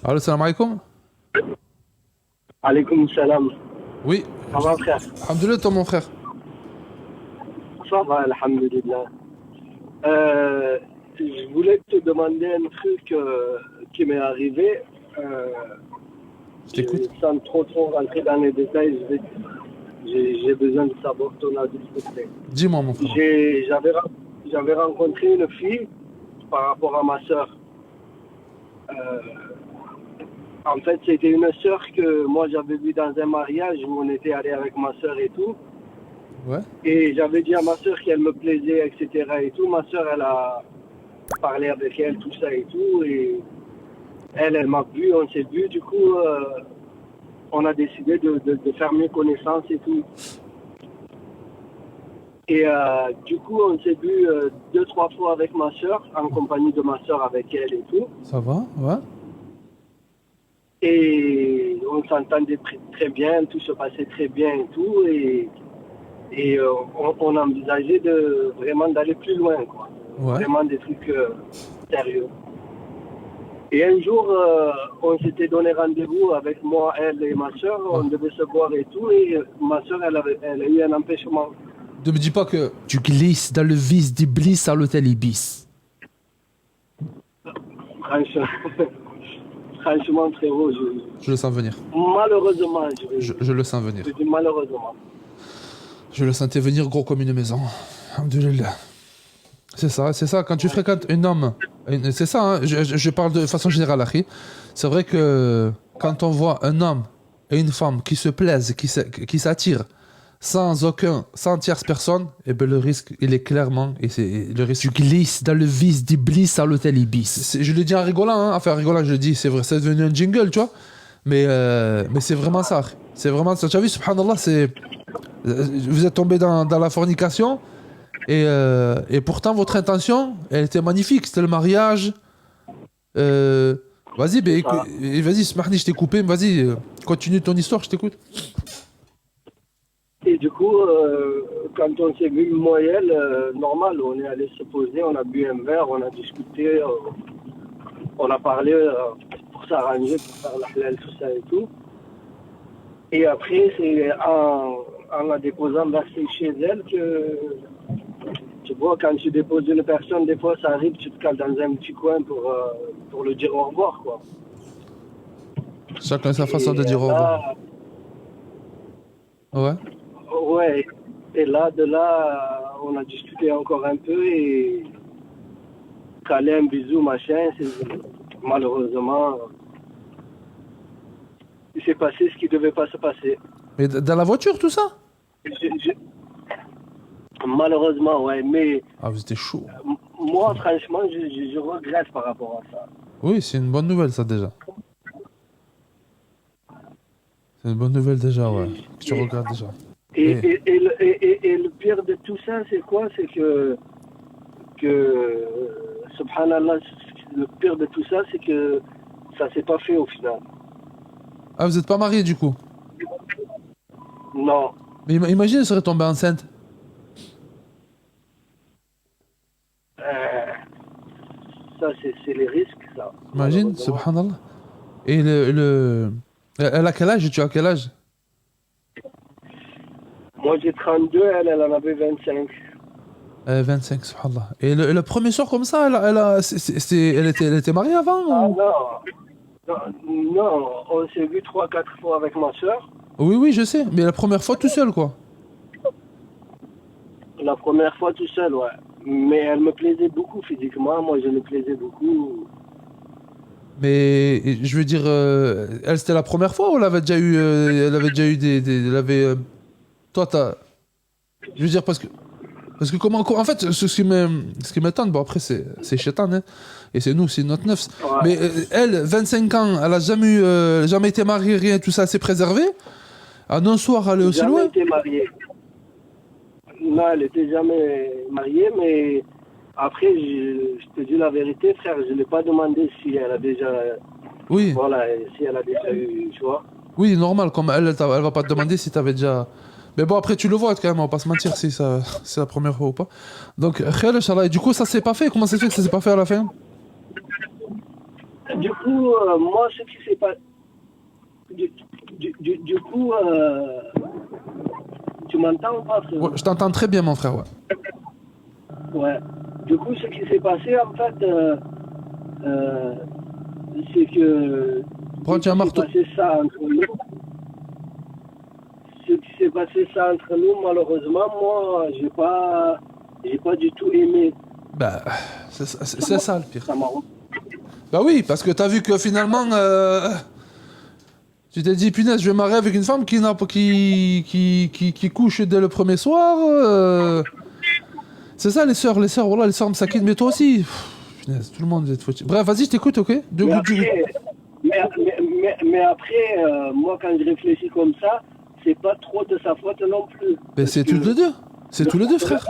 Allô, salam alaikum. Alaykoum salam. Oui, Ça va, frère? alhamdoulilah, toi mon frère. Ça va, alhamdulillah. Je voulais te demander un truc qui m'est arrivé. Euh, Je t'écoute. Sans trop rentrer dans les détails, j'ai besoin de savoir ton avis, s'il te plaît. Dis-moi mon frère. J'avais rencontré une fille par rapport à ma sœur. En fait, c'était une sœur que moi j'avais vue dans un mariage où on était allé avec ma sœur et tout. Ouais. Et j'avais dit à ma sœur qu'elle me plaisait, etc. et tout. Ma sœur, elle a parlé avec elle, tout ça et tout. Et elle m'a vu, on s'est vu. Du coup, on a décidé de faire mieux connaissance et tout. Et du coup, on s'est vu 2-3 fois avec ma sœur, en compagnie de ma sœur avec elle et tout. Ça va? Ouais. Et on s'entendait très bien, tout se passait très bien et tout. Et on envisageait vraiment d'aller plus loin, quoi. Ouais. Vraiment des trucs sérieux. Et un jour, on s'était donné rendez-vous avec moi, elle et ma soeur. On devait se voir et tout. Et ma soeur, elle a eu un empêchement. Ne me dis pas que tu glisses dans le vice d'Iblis à l'hôtel Ibis. Franchement, franchement frérot, Je le sens venir. malheureusement, Je le sens venir. je dis malheureusement. Je le sentais venir gros comme une maison. Alhamdoulilah. C'est ça. Quand tu fréquentes un homme, c'est ça, hein, je parle de façon générale, Akhi. C'est vrai que quand on voit un homme et une femme qui se plaisent, qui s'attirent, sans tierce personne, et ben le risque, il est clairement, et c'est le risque. Tu glisses dans le vice d'Iblis à l'hôtel Ibis. Je le dis en rigolant, hein, enfin en rigolant, je le dis, c'est vrai, c'est devenu un jingle, tu vois. Mais c'est vraiment ça. C'est vraiment ça. Tu as vu, subhanallah, vous êtes tombé dans la fornication. Et pourtant, votre intention, elle était magnifique. C'était le mariage. Vas-y, vas-y, Smahni, je t'ai coupé. Vas-y, continue ton histoire, je t'écoute. Et du coup, quand on s'est vu, moi et elle, normal, on est allé se poser, on a bu un verre, on a discuté, on a parlé pour s'arranger, pour faire la halal, tout ça et tout. Et après, c'est en la déposant chez elle que, tu vois, quand tu déposes une personne, des fois, ça arrive, tu te cales dans un petit coin pour le dire au revoir, quoi. Chacun sa façon de dire au revoir. Ouais. Ouais. Et là, on a discuté encore un peu et calé un bisou, machin. Malheureusement, il s'est passé ce qui devait pas se passer. Mais dans la voiture, tout ça? Malheureusement, ouais. Mais Ah, vous étiez chaud. moi, franchement, je regrette par rapport à ça. Oui, c'est une bonne nouvelle, ça, déjà. C'est une bonne nouvelle, déjà, ouais. Que tu regardes déjà. Et le pire de tout ça, c'est quoi? C'est que subhanallah, le pire de tout ça, c'est que ça s'est pas fait au final. Ah, vous êtes pas mariés, du coup? Non. Mais imagine, elle serait tombée enceinte. Ça, c'est les risques, ça. Imagine, subhanallah. Et elle a quel âge? Tu as quel âge? Moi, j'ai 32, elle en avait 25. 25, subhanallah. Et le premier soir comme ça, elle était mariée avant Ah ou... non, on s'est vu 3-4 fois avec ma soeur. Oui, je sais. Mais la première fois tout seul, quoi. La première fois tout seul, ouais. Mais elle me plaisait beaucoup physiquement, moi je me plaisais beaucoup. Mais je veux dire, elle c'était la première fois ou elle avait déjà eu, toi t'as, je veux dire parce que comment, en fait, ce qui m'étonne, bon après c'est Shaitan, hein, et c'est nous, c'est notre neuf. Ouais. Mais elle, 25 ans, elle a jamais été mariée, rien, tout ça, elle s'est préservée. En un soir, elle est aussi loin. Jamais été mariée. Non, elle n'était jamais mariée, mais après, je te dis la vérité, frère, je ne l'ai pas demandé si elle a déjà... Oui. Voilà, si elle a déjà eu, tu vois. Oui, normal, comme elle va pas te demander si t'avais déjà... Mais bon, après, tu le vois quand même, on va pas se mentir si c'est la première fois ou pas. Donc, khayr, Inch'Allah. Et du coup, ça s'est pas fait. Comment ça se fait que ça s'est pas fait à la fin? du coup, moi, ce qui s'est passé... Du coup, tu m'entends ou pas, frérot? Ouais, je t'entends très bien, mon frère, ouais. Ouais. Du coup, ce qui s'est passé, en fait, c'est que... Prends un marteau. Ce qui s'est passé ça entre nous, malheureusement, moi, j'ai pas du tout aimé. Bah, c'est ça le pire. Ça m'a... Bah oui, parce que t'as vu que finalement, tu t'es dit, punaise, je vais marier avec une femme qui couche dès le premier soir. C'est ça, les sœurs, voilà, les sœurs me s'inquiètent, mais toi aussi. Punaise, tout le monde est foutu. Bref, vas-y, je t'écoute, ok? Mais après, moi, quand je réfléchis comme ça, c'est pas trop de sa faute non plus. Mais c'est tous les deux. C'est tous les deux, frère.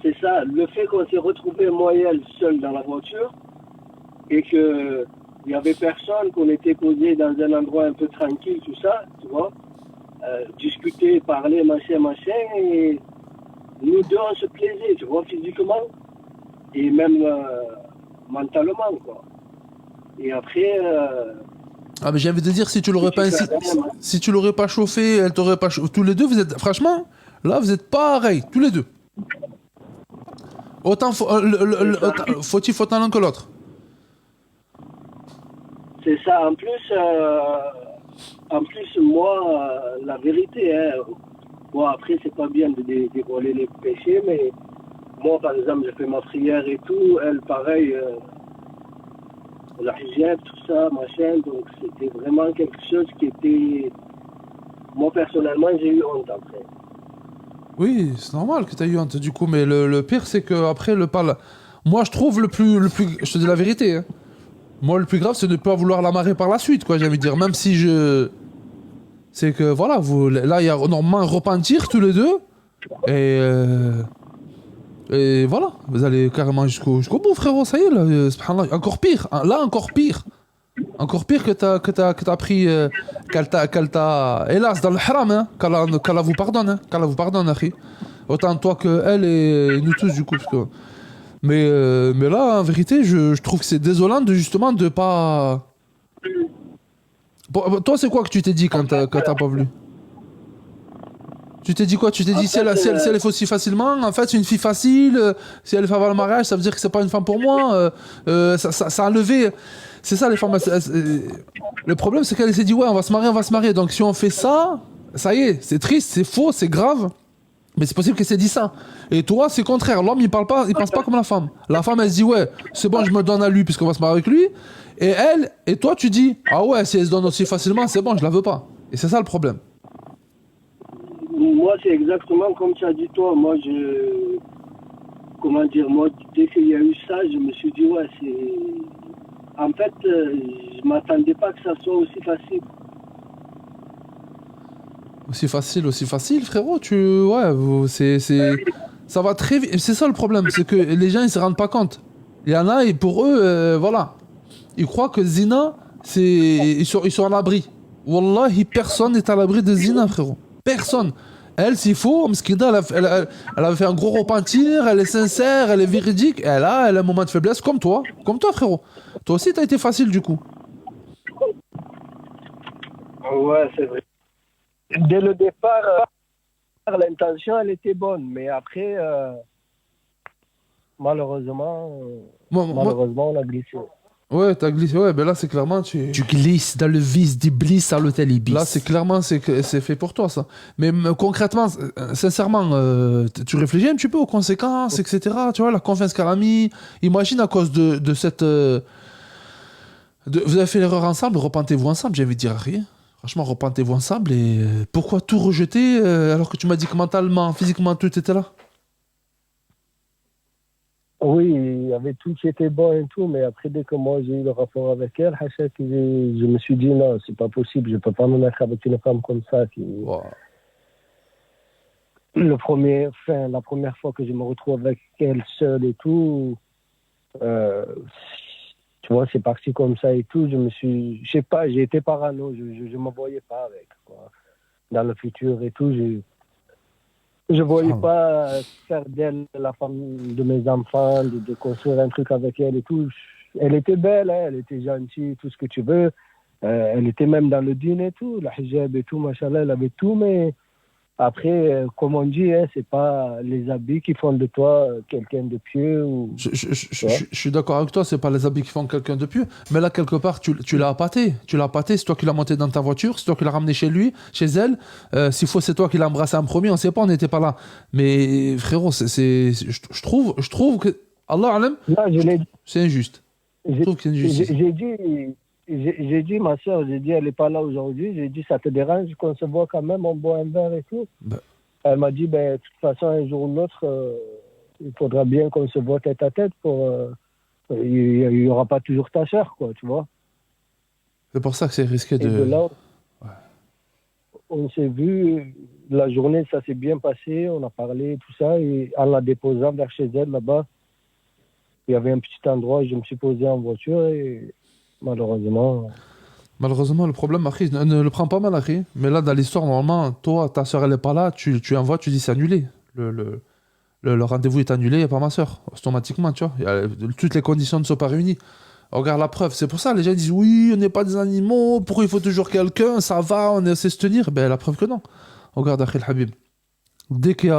C'est ça, le fait qu'on s'est retrouvé moi et elle seuls dans la voiture et que il y avait personne, qu'on était posé dans un endroit un peu tranquille, tout ça, tu vois, discuter, parler, machin, et nous deux on se plaisait, tu vois, physiquement et même mentalement, quoi. Et après. Ah mais j'ai envie de dire, si tu l'aurais pas chauffé, elle t'aurait pas chauffé. Tous les deux, vous êtes, franchement, là vous êtes pareils, tous les deux. Autant faut-il l'un que l'autre. C'est ça. En plus, moi, la vérité, hein, bon après c'est pas bien de dévoiler les péchés, mais moi par exemple, je fais ma prière et tout, elle pareil. La hijab, tout ça, machin, donc c'était vraiment quelque chose qui était... Moi, personnellement, j'ai eu honte après. Oui, c'est normal que tu aies eu honte, du coup, mais le pire, c'est que après le pas... Moi, je trouve le plus... Je te dis la vérité, hein. Moi, le plus grave, c'est de ne pas vouloir la marrer par la suite, quoi, j'ai envie de dire. Même si je... C'est que, voilà, là, il y a normalement un repentir, tous les deux, et voilà, vous allez carrément jusqu'au bout, frérot, ça y est, là, subhanallah. Encore pire, hein, là, encore pire. Encore pire que t'as pris, qu'elle t'a, hélas, dans le haram, hein, qu'Allah vous pardonne, hein, qu'Allah vous pardonne, akhi. Autant toi que elle et nous tous, du coup, parce que... Mais là, en vérité, je trouve que c'est désolant justement de pas... Bon, toi, c'est quoi que tu t'es dit quand t'as pas voulu? Tu t'es dit quoi? Tu t'es dit si elle est aussi facilement, en fait c'est une fille facile, si elle fait avoir le mariage, ça veut dire que c'est pas une femme pour moi, ça a levé... C'est ça les femmes... le problème c'est qu'elle s'est dit ouais on va se marier, donc si on fait ça, ça y est, c'est triste, c'est faux, c'est grave, mais c'est possible qu'elle s'est dit ça. Et toi c'est contraire, l'homme il pense pas comme la femme. La femme elle se dit ouais, c'est bon je me donne à lui puisqu'on va se marier avec lui, et toi tu dis ah ouais si elle se donne aussi facilement c'est bon je la veux pas. Et c'est ça le problème. Moi, c'est exactement comme tu as dit toi. Moi, comment dire, moi, dès qu'il y a eu ça, je me suis dit, ouais, c'est... En fait, je m'attendais pas que ça soit aussi facile. Aussi facile, frérot, ça va très vite. C'est ça le problème, c'est que les gens, ils se rendent pas compte. Il y en a, et pour eux, voilà. Ils croient que zina, ils sont à l'abri. Wallahi, personne n'est à l'abri de zina, frérot. Personne. Elle, s'il faut, Mskida, elle avait fait un gros repentir, elle est sincère, elle est véridique, elle a un moment de faiblesse, comme toi, frérot. Toi aussi, t'as été facile, du coup. Ouais, c'est vrai. Dès le départ, l'intention, elle était bonne, mais après, malheureusement, on a glissé. Ouais, t'as glissé. Ouais, ben là, c'est clairement... Tu glisses dans le vice d'Iblis à l'hôtel Ibis. Là, c'est clairement... C'est fait pour toi, ça. Mais concrètement, sincèrement, tu réfléchis un petit peu aux conséquences, etc. Tu vois, la confiance qu'elle a mis. Imagine à cause de cette... vous avez fait l'erreur ensemble, repentez-vous ensemble, j'ai envie de dire rien. Franchement, repentez-vous ensemble. Et pourquoi tout rejeter alors que tu m'as dit que mentalement, physiquement, tout était là? Oui, il y avait tout qui était bon et tout, mais après, dès que moi j'ai eu le rapport avec elle, je me suis dit non, c'est pas possible, je peux pas me mettre avec une femme comme ça. Wow. La première fois que je me retrouve avec elle seule et tout, tu vois, c'est parti comme ça et tout, je sais pas, j'ai été parano, je me voyais pas avec, quoi. Dans le futur et tout, je voyais pas faire d'elle la femme de mes enfants, de construire un truc avec elle et tout. Elle était belle, hein, elle était gentille, tout ce que tu veux. Elle était même dans le dîner et tout, la hijab et tout, machallah, elle avait tout, mais après, comme on dit, hein, c'est pas les habits qui font de toi quelqu'un de pieux ou... tu vois. Je suis d'accord avec toi, c'est pas les habits qui font quelqu'un de pieux, mais là, quelque part, tu l'as appâté. Tu l'as appâté, c'est toi qui l'as monté dans ta voiture, c'est toi qui l'as ramené chez lui, chez elle. S'il faut, c'est toi qui l'as embrassé en premier, on sait pas, on n'était pas là. Mais frérot, je trouve que, Allah alam, Là, je l'ai c'est injuste. Je J'ai trouve que c'est une injustice. j'ai dit, ma soeur, j'ai dit, elle n'est pas là aujourd'hui. J'ai dit, ça te dérange qu'on se voit quand même, on boit un verre et tout. Bah, Elle m'a dit, ben, de toute façon, un jour ou l'autre, il faudra bien qu'on se voit tête à tête pour. Il n'y aura pas toujours ta soeur, quoi, tu vois. c'est pour ça que c'est risqué Et de de. là, Ouais. on s'est vu, la journée, ça s'est bien passé, on a parlé, tout ça. Et en la déposant vers chez elle, là-bas, il y avait un petit endroit, je me suis posé en voiture et malheureusement. Malheureusement, le problème, Akhi, ne le prends pas mal, Akhi. Mais là, dans l'histoire, normalement, toi, ta soeur, elle est pas là, tu envoies, tu dis c'est annulé. Le rendez-vous est annulé, il n'y a pas ma soeur. Automatiquement, tu vois. Toutes les conditions ne sont pas réunies. Regarde la preuve. C'est pour ça, les gens disent oui, on n'est pas des animaux, pourquoi il faut toujours quelqu'un, ça va, on sait se tenir. Ben, la preuve que non. Regarde, Akhi el Habib. Dès qu'il y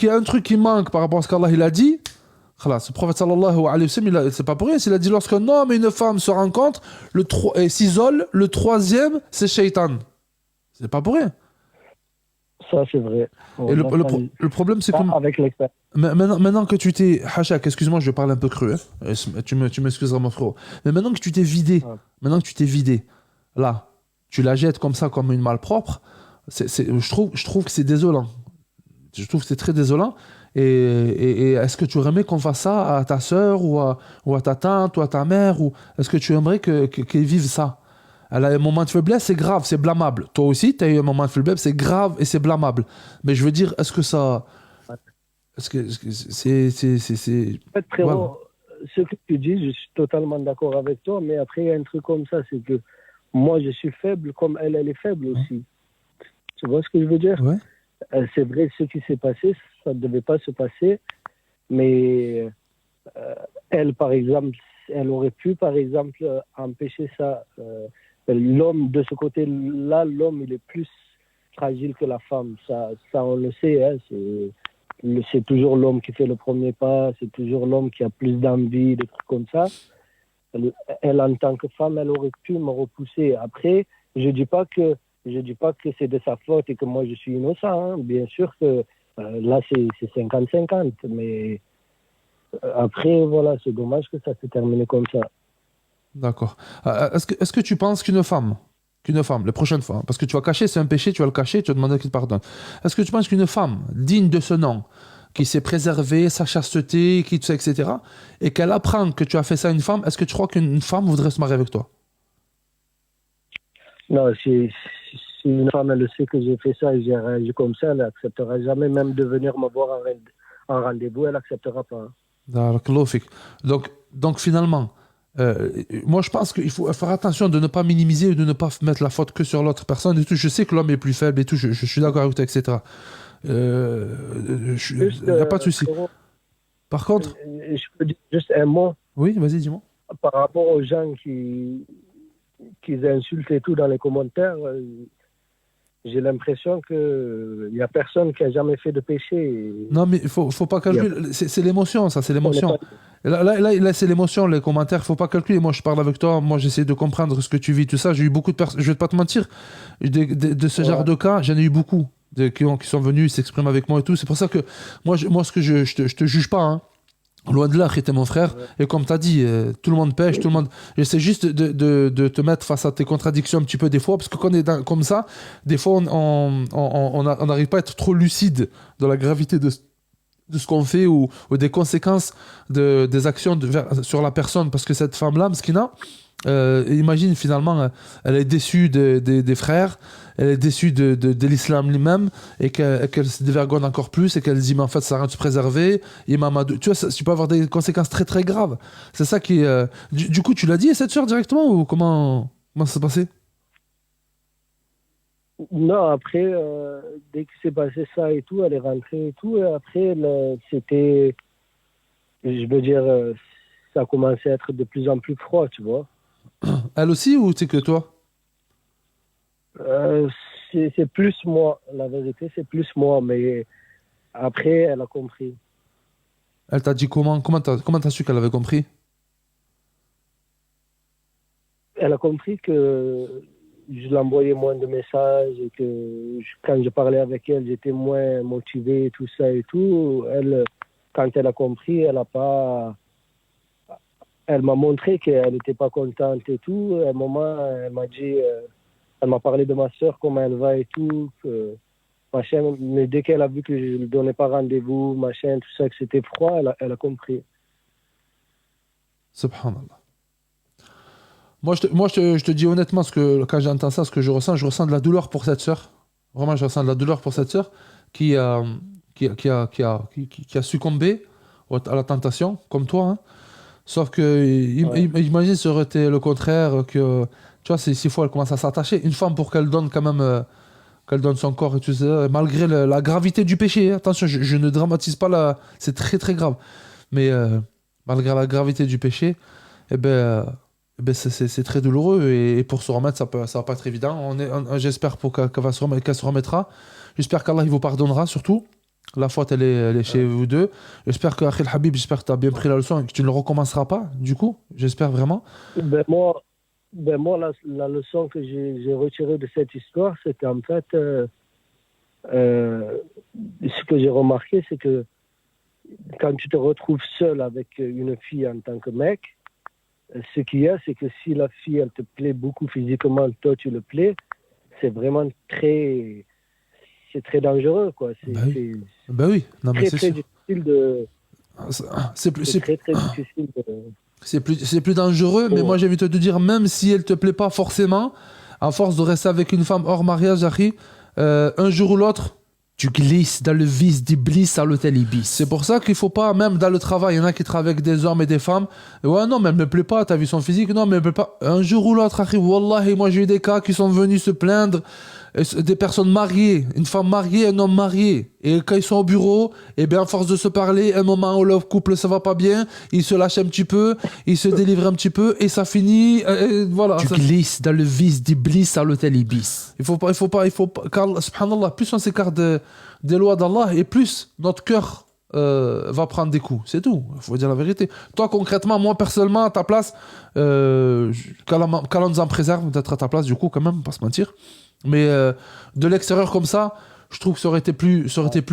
a un truc qui manque par rapport à ce qu'Allah il a dit, khalas, le prophète sallallahu alayhi wa sallam, c'est pas pour rien, s'il a dit lorsqu'un homme et une femme se rencontrent et s'isolent, le troisième, c'est Shaitan. C'est pas pour rien. Ça, c'est vrai. Et Là, ça, le problème, c'est que avec l'expérience. maintenant que tu t'es. Hachak, excuse-moi, je parle un peu cru. Hein. Tu m'excuseras, mon frérot. Mais maintenant que tu t'es vidé, Ouais. là, tu la jettes comme ça, comme une malpropre, je trouve que c'est désolant. Je trouve que c'est très désolant. Et est-ce que tu aurais aimé qu'on fasse ça à ta sœur ou à ta tante ou à ta mère ou est-ce que tu aimerais qu'elle vive ça? Elle a un moment de faiblesse, c'est grave, c'est blâmable. Toi aussi, tu as eu un moment de faiblesse, c'est grave et c'est blâmable. Mais je veux dire, est-ce que ça... Est-ce que c'est... En fait, frérot, ce que tu dis, je suis totalement d'accord avec toi, mais après, il y a un truc comme ça, c'est que moi, je suis faible comme elle est faible aussi. Tu vois ce que je veux dire? Ouais. C'est vrai, ce qui s'est passé, ça ne devait pas se passer, mais elle, par exemple, elle aurait pu, par exemple, empêcher ça. L'homme, de ce côté-là, l'homme, il est plus fragile que la femme. Ça on le sait, hein, c'est toujours l'homme qui fait le premier pas, c'est toujours l'homme qui a plus d'envie, des trucs comme ça. Elle, en tant que femme, elle aurait pu me repousser. Après, je dis pas que c'est de sa faute et que moi je suis innocent. Hein. Bien sûr que là c'est 50-50, mais après voilà, c'est dommage que ça s'est terminé comme ça. D'accord. Est-ce que tu penses qu'une femme, les prochaines fois, parce que tu vas cacher, c'est un péché, tu vas le cacher, tu vas demander qu'il te pardonne. Est-ce que tu penses qu'une femme digne de ce nom, qui s'est préservée, sa chasteté, qui tout ça, etc., et qu'elle apprend que tu as fait ça à une femme, est-ce que tu crois qu'une femme voudrait se marier avec toi? Non, si une femme elle sait que j'ai fait ça et j'ai réagi comme ça, elle n'acceptera jamais même de venir me voir en rendez-vous, elle n'acceptera pas. Barakallahu fik. Donc finalement, moi je pense qu'il faut faire attention de ne pas minimiser ou de ne pas mettre la faute que sur l'autre personne et tout. Je sais que l'homme est plus faible et tout, je suis d'accord avec toi, etc. Il n'y a pas de souci. Par contre, Je peux dire juste un mot oui, vas-y, dis-moi. par rapport aux gens qui insultent et tout dans les commentaires. J'ai l'impression qu'il n'y a personne qui a jamais fait de péché. Non, mais il faut pas calculer. C'est l'émotion, ça, c'est l'émotion. Là, c'est l'émotion, les commentaires, faut pas calculer. Moi, je parle avec toi, moi, j'essaie de comprendre ce que tu vis, tout ça. J'ai eu beaucoup de personnes, je vais pas te mentir, de ce genre de cas, j'en ai eu beaucoup qui sont venus s'exprimer avec moi et tout. C'est pour ça que moi, je te juge pas, hein. Loin de là, t'es mon frère. Ouais. Et comme tu as dit, tout le monde pêche, tout le monde. J'essaie juste de te mettre face à tes contradictions un petit peu des fois, parce que quand on est comme ça, des fois, on n'arrive pas à être trop lucide dans la gravité de ce qu'on fait ou des conséquences des actions sur la personne. Parce que cette femme-là, Mskina, imagine finalement, elle est déçue des frères, elle est déçue de l'islam lui-même et qu'elle se dévergonne encore plus et qu'elle dit mais en fait ça sert à rien de se préserver. Tu vois, tu peux avoir des conséquences très très graves. C'est ça qui est. Du coup, tu l'as dit à cette soeur directement ou comment ça s'est passé? Non, après, dès que c'est passé ça et tout, elle est rentrée et tout. Et après, c'était. Je veux dire, ça a commencé à être de plus en plus froid, tu vois. Elle aussi ou c'est que toi? Euh, c'est plus moi, la vérité, c'est plus moi, mais après, elle a compris. Elle t'a dit comment? Comment t'as su qu'elle avait compris? Elle a compris que je l'envoyais moins de messages et que quand je parlais avec elle, j'étais moins motivé, tout ça et tout. Elle, quand elle a compris, elle m'a montré qu'elle n'était pas contente et tout. À un moment, elle m'a dit, elle m'a parlé de ma soeur, comment elle va et tout, machin. Mais dès qu'elle a vu que je ne lui donnais pas rendez-vous, machin, tout ça, que c'était froid, elle a compris. Subhanallah. Moi, je te dis honnêtement, quand j'entends ça, ce que je ressens de la douleur pour cette sœur. Vraiment, je ressens de la douleur pour cette sœur qui, qui a succombé à la tentation, comme toi, hein. Sauf que, Ouais. imagine, ça aurait été le contraire, que, tu vois, s'il faut, elle commence à s'attacher. Une femme, pour qu'elle donne quand même, qu'elle donne son corps et tout ça, malgré la gravité du péché, hein. Attention, je ne dramatise pas c'est très très grave. Mais malgré la gravité du péché, eh ben, c'est très douloureux et pour se remettre, ça va pas être évident. J'espère qu'elle se remettra. J'espère qu'Allah il vous pardonnera surtout. La faute, elle est chez vous deux. J'espère que Akhil Habib, j'espère que tu as bien pris la leçon et que tu ne le recommenceras pas, du coup. J'espère vraiment. Ben moi, la leçon que j'ai retirée de cette histoire, c'est qu'en fait, euh, ce que j'ai remarqué, c'est que quand tu te retrouves seul avec une fille en tant que mec, ce qu'il y a, c'est que si la fille, elle te plaît beaucoup physiquement, toi, tu le plais, c'est vraiment c'est très dangereux, quoi. Bah oui. C'est Bah oui, non mais très, c'est très sûr. difficile de, C'est plus, c'est c'est, très, très difficile de, c'est plus dangereux, mais oh, moi j'ai envie de te dire, même si elle te plaît pas forcément, à force de rester avec une femme hors mariage, Akhi, un jour ou l'autre, Tu glisses dans le vice d'Iblis à l'hôtel Ibis. c'est pour ça qu'il faut pas, même dans le travail, il y en a qui travaillent avec des hommes et des femmes. Ouais, non, mais elle me plaît pas, t'as vu son physique? Non, mais elle me plaît pas. Un jour ou l'autre, Akhi, Wallahi, moi j'ai eu des cas qui sont venus se plaindre, des personnes mariées, une femme mariée, un homme marié. Et quand ils sont au bureau, et bien, à force de se parler, un moment où le couple ça va pas bien, ils se lâchent un petit peu, ils se délivrent un petit peu, et ça finit, voilà. Tu glisses dans le vice d'Iblis à l'hôtel Ibis. Il faut pas, car, subhanallah, plus on s'écarte des lois d'Allah, et plus notre cœur va prendre des coups. C'est tout, il faut dire la vérité. Toi, concrètement, moi, personnellement, à ta place, qu'Allah nous en préserve d'être à ta place, du coup, quand même, pas se mentir. Mais de l'extérieur comme ça, je trouve que ça aurait été plus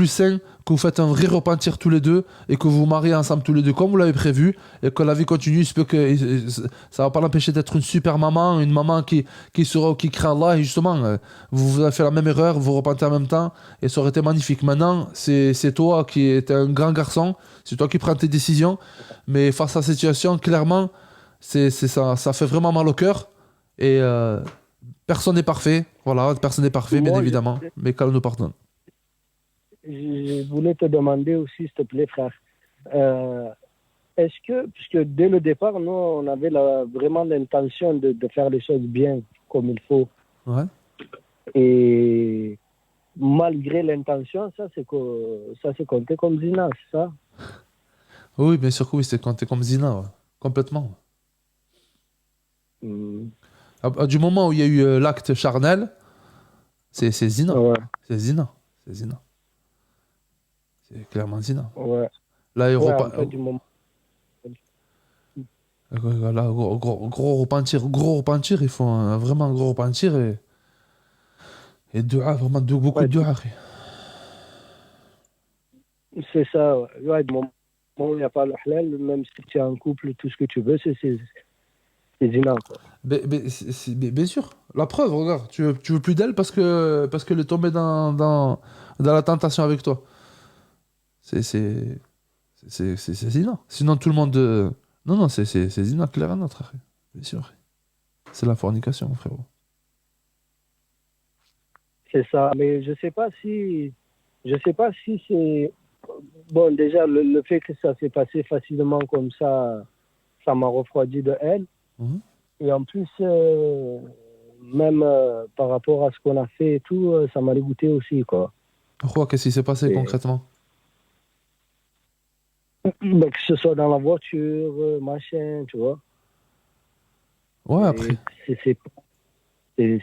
sain que vous faites un vrai repentir tous les deux et que vous vous mariez ensemble tous les deux comme vous l'avez prévu et que la vie continue. Il se peut que ça va pas l'empêcher d'être une super maman, une maman qui craint Allah et justement vous avez fait la même erreur, vous repentez en même temps et ça aurait été magnifique. Maintenant, c'est toi qui es un grand garçon, c'est toi qui prends tes décisions, mais face à cette situation, clairement, ça fait vraiment mal au cœur et personne n'est parfait, voilà, personne n'est parfait, bien moi, évidemment, mais qu'Allah nous pardonne. je voulais te demander aussi, s'il te plaît, frère, euh, est-ce que, puisque dès le départ, nous, on avait vraiment l'intention de faire les choses bien, comme il faut, Ouais. et malgré l'intention, ça c'est compté comme zina, c'est ça? Oui, bien sûr que oui, c'est quand t'es comme Zina, ouais. Complètement. Hmm. Du moment où il y a eu l'acte charnel, c'est Zina. Ouais, C'est Zina. C'est Zina. C'est clairement Zina. ouais, Là, il ouais, en fait, du moment. là, gros repentir, il faut vraiment un gros repentir et dua, vraiment beaucoup Ouais, de dua. Akhi. c'est ça, ouais. Ouais, du moment où il n'y a pas le halal, même si tu es en couple, tout ce que tu veux, c'est zina, quoi. Bien sûr. La preuve, regarde, tu veux plus d'elle parce qu'elle est tombée dans la tentation avec toi. C'est Zina. Sinon, tout le monde. Non, non, c'est Zina, clair et net, frère. Bien sûr. C'est la fornication, frérot. C'est ça, mais je sais pas si c'est, bon, déjà, le fait que ça s'est passé facilement comme ça m'a refroidi de elle. Mhm. Et en plus, même par rapport à ce qu'on a fait et tout, ça m'a dégoûté aussi, quoi. Pourquoi? Qu'est-ce qui s'est passé Et concrètement? Ben, que ce soit dans la voiture, machin, tu vois. Ouais, Et après. c'est-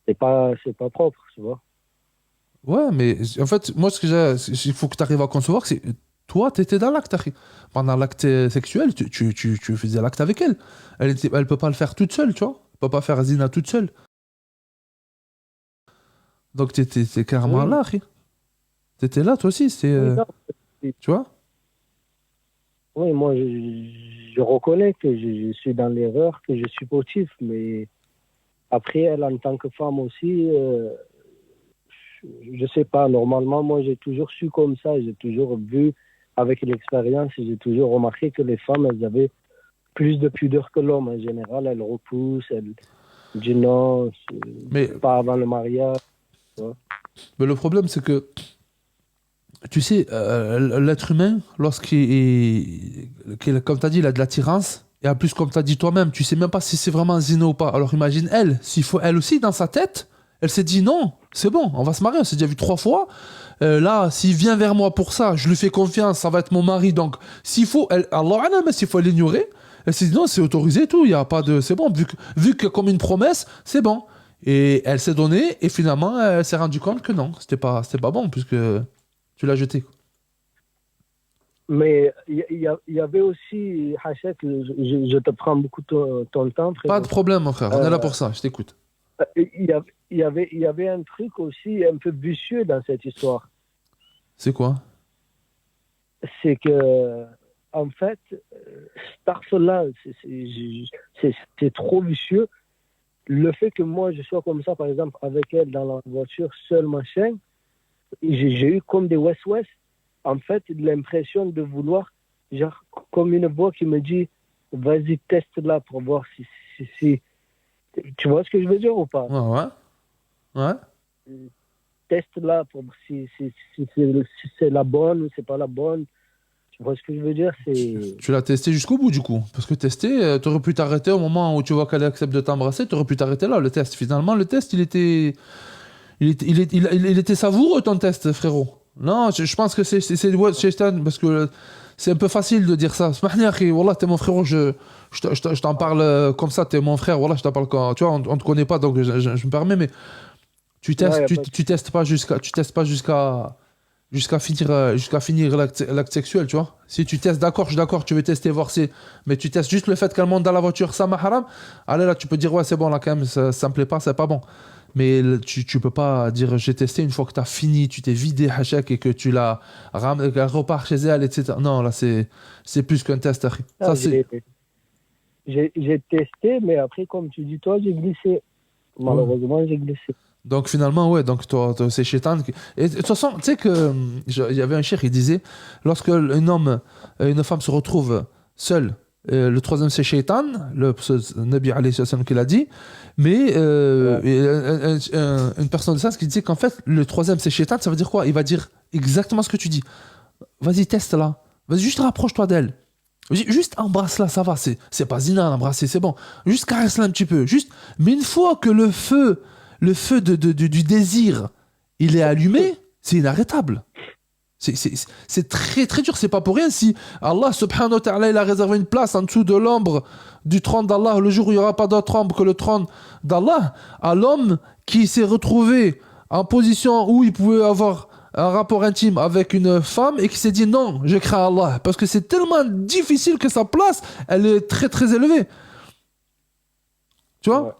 c'est pas propre, tu vois. Ouais, mais en fait, moi, il faut que tu arrives à concevoir, c'est toi, tu étais dans l'acte, Harry. Pendant l'acte sexuel, tu faisais l'acte avec elle. Elle peut pas le faire toute seule, tu vois. Elle peut pas faire Zina toute seule. Donc, t'es clairement Oui, là, Harry. T'étais là, toi aussi, oui, non, tu vois. oui, moi, je reconnais que je suis dans l'erreur, que je suis fautif, mais après, elle, en tant que femme aussi, je sais pas, normalement, moi, j'ai toujours su comme ça, j'ai toujours vu avec l'expérience, j'ai toujours remarqué que les femmes, elles avaient plus de pudeur que l'homme. En général, elles repoussent, elles disent non, Mais, pas avant le mariage. Tu vois. mais le problème, c'est que, tu sais, l'être humain, comme tu as dit, il a de l'attirance, et en plus, comme tu as dit toi-même, tu sais même pas si c'est vraiment un zina ou pas. Alors imagine elle, s'il faut elle aussi, dans sa tête, elle s'est dit non, c'est bon, on va se marier, on s'est déjà vu 3 fois. Là, s'il vient vers moi pour ça, je lui fais confiance, ça va être mon mari. Donc, s'il faut, Allah alam, s'il faut l'ignorer, elle s'est dit non, c'est autorisé et tout, il y a pas de, c'est bon, vu que comme une promesse, c'est bon. Et elle s'est donnée, et finalement, elle s'est rendue compte que non, c'était pas bon, puisque tu l'as jeté. Mais il y avait aussi, Hachek, je te prends beaucoup ton temps, Pas de frérot. problème, mon frère, on est là Euh, pour ça, je t'écoute. il y avait un truc aussi un peu vicieux dans cette histoire. C'est quoi? C'est que, en fait, Starfall, c'est trop vicieux. Le fait que moi, je sois comme ça, par exemple, avec elle dans la voiture, seul, machin, j'ai eu comme des West-West, en fait, l'impression de vouloir, genre, comme une voix qui me dit, vas-y, teste-la pour voir si. Tu vois ce que je veux dire ou pas? Ouais, ouais, ouais. Teste-la pour voir si c'est la bonne ou c'est pas la bonne. Tu vois ce que je veux dire? Tu l'as testé jusqu'au bout, du coup. Parce que tester, t'aurais pu t'arrêter au moment où tu vois qu'elle accepte de t'embrasser, t'aurais pu t'arrêter là, le test. Finalement, le test, il était savoureux, ton test, frérot. Non, je pense que c'est ouais, Shaitan, parce que c'est un peu facile de dire ça. Smahni, akhi, Wallah, t'es mon frérot, je t'en parle comme ça, t'es mon frère, voilà, je t'en parle quand. Tu vois, on te connaît pas, donc je me permets, mais Non, y a pas de tu testes pas jusqu'à finir l'acte sexuel, tu vois. Si tu testes, d'accord, je suis d'accord, tu veux tester, voir si. Mais tu testes juste le fait qu'elle monte dans la voiture sans mahram, allez là, tu peux dire, ouais, c'est bon, là, quand même, ça me plaît pas, c'est pas bon. Mais tu peux pas dire, j'ai testé une fois que tu as fini, tu t'es vidé, hachek, et que tu l'as qu'elle repart chez elle, etc. Non, là, c'est plus qu'un test, akhi. Ça, ça. c'est. J'ai testé, mais après, comme tu dis, toi, j'ai glissé. Ouais. Malheureusement, j'ai glissé. Donc finalement, ouais, donc c'est Shaitan. Et de toute façon, tu sais que il y avait un cheikh, il disait, lorsque une femme se retrouve seule, le troisième c'est Shaitan, ce Nabi alayhi salam qui l'a dit, mais Ouais. une personne de ça, ce qui disait qu'en fait, le troisième c'est Shaitan, ça veut dire quoi? Il va dire exactement ce que tu dis. Vas-y, teste là. Vas-y, juste rapproche-toi d'elle. Juste embrasse-la, ça va, c'est pas zina, embrasser, c'est bon. Juste caresse-la un petit peu. Juste, mais une fois que le feu du désir, il est allumé, c'est inarrêtable. C'est très très dur, c'est pas pour rien si Allah subhanahu wa ta'ala il a réservé une place en dessous de l'ombre du trône d'Allah, le jour où il n'y aura pas d'autre ombre que le trône d'Allah, à l'homme qui s'est retrouvé en position où il pouvait avoir un rapport intime avec une femme et qui s'est dit non, je crains Allah, parce que c'est tellement difficile que sa place, elle est très très élevée. Tu Ouais. vois?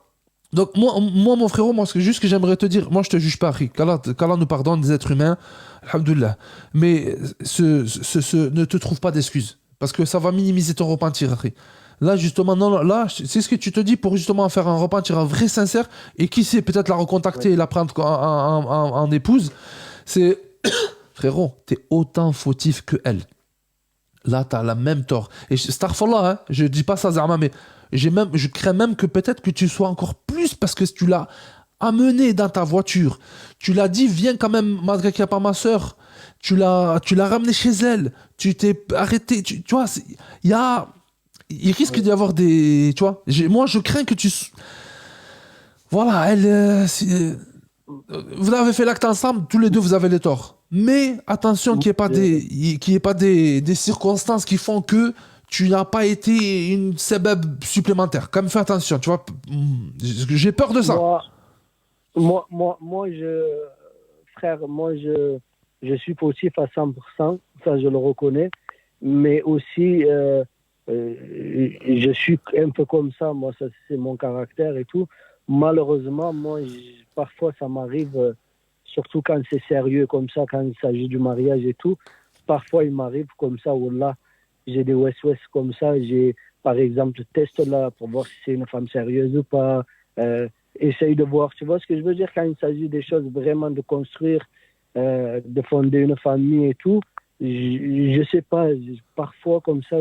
Donc mon frérot, moi, juste ce que j'aimerais te dire, moi je te juge pas, Rick. Qu'Allah nous pardonne des êtres humains, alhamdoulilah. Mais ne te trouve pas d'excuses. Parce que ça va minimiser ton repentir, Rick. Là, justement, non, là, c'est ce que tu te dis pour justement faire un repentir, un vrai sincère, et qui sait, peut-être la recontacter Ouais. et la prendre en épouse. C'est, frérot, t'es autant fautif que elle. Là, t'as la même tort. Et Starfallah, hein, je dis pas ça, Zama, mais je crains même que peut-être que tu sois encore plus parce que tu l'as amené dans ta voiture. Tu l'as dit, viens quand même, malgré qu'il n'y a pas ma soeur. Tu l'as ramené chez elle. Tu t'es arrêté. Tu vois, il risque Ouais. d'y avoir des. Tu vois, moi, je crains que tu. Voilà, elle. Vous avez fait l'acte ensemble, tous les deux, vous avez les torts. Mais attention qu'il n'y ait pas des circonstances qui font que tu n'as pas été une sebeb supplémentaire. Comme fais attention, tu vois. J'ai peur de ça. Frère, je suis positif à 100%, ça je le reconnais, mais aussi je suis un peu comme ça, moi ça c'est mon caractère et tout. Malheureusement, parfois ça m'arrive, surtout quand c'est sérieux comme ça, quand il s'agit du mariage et tout, parfois il m'arrive comme ça, wallah, j'ai des west-west comme ça, j'ai par exemple teste là pour voir si c'est une femme sérieuse ou pas, essaye de voir, tu vois ce que je veux dire, quand il s'agit des choses vraiment de construire, de fonder une famille et tout, je sais pas, parfois comme ça,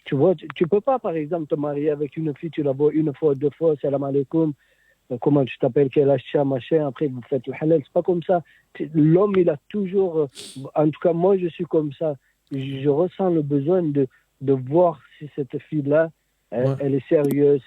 tu vois, tu peux pas par exemple te marier avec une fille, tu la vois une fois, deux fois, salam alaikum, comment tu t'appelles, quel achat, machin, après vous faites le halal, c'est pas comme ça. L'homme, il a toujours, en tout cas moi je suis comme ça, je ressens le besoin de voir si cette fille-là, elle est sérieuse,